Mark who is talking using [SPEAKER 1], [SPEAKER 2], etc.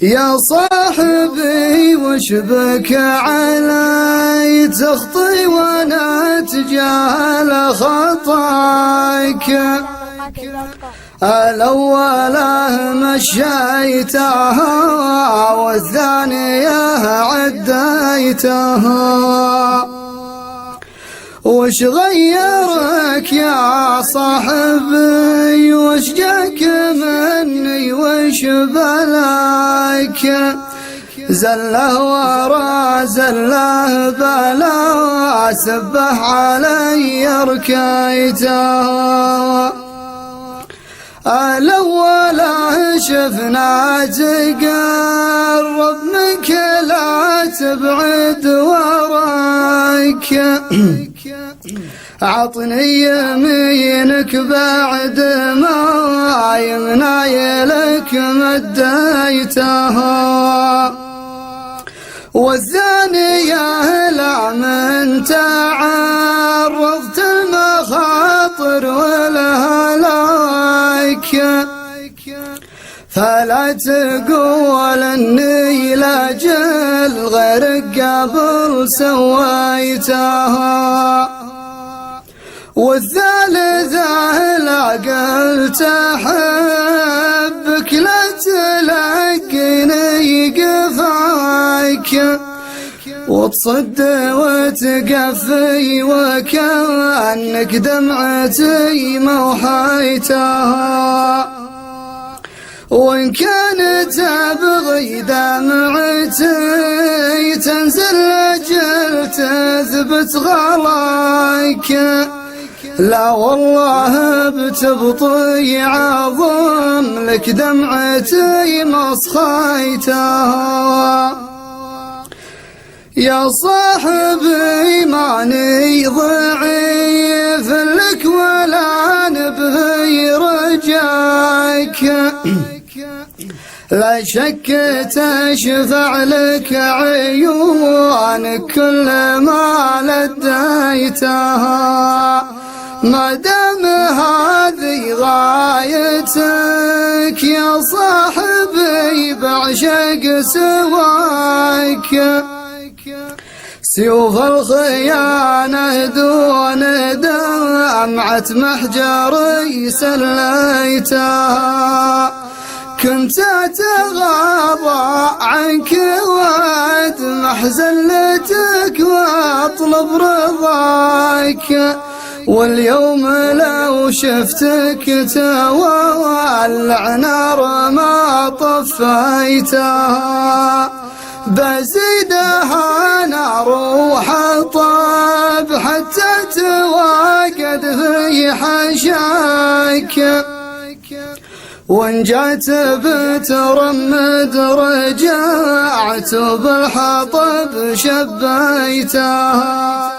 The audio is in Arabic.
[SPEAKER 1] يا صاحبي وش بك علي تخطي وانا اتجاهل خطاك؟ الأولى مشيتها والثانية عديتها. وش غيرك يا صاحبي وش جاك مني وش بلاك؟ زله ورا زله بلا سبح علي ركيته. الأولى شفنا تقرب منك لا تبعد وراك. عطني يمينك بعد ما يمنايلك مديتها. والثانية لا من تعرضت المخاطر والهلاك. فلا تقول اني لاجل غيرك قبل سويتها. والثالثة لا قلت احبك لا تلقيني قفاك. وتصد وتقفي وكأنك دمعتي موحيتها. وإن كانت أبغي دمعتي تنزل أجل تثبت غلاك. لا والله بتبطي عظم لك دمعتي مصخيتها. يا صاحبي ماني ضعيف لك ولا نبهي رجاك. لا شك تشفع لك عيونك كل ما لديتها. ما دام هذه غايتك يا صاحبي بعشق سواك. سيوف الخيانة دون دمعة محجري سليتها. كنت أتغاضى عنك وأدمع زلتك وأطلب رضاك. واليوم لو شفتك تولع نار ما طفيتها. بزيدها نار وحطب حتى تواقد في حشاك. وان جات بترمد رجعت بالحطب شبيتها.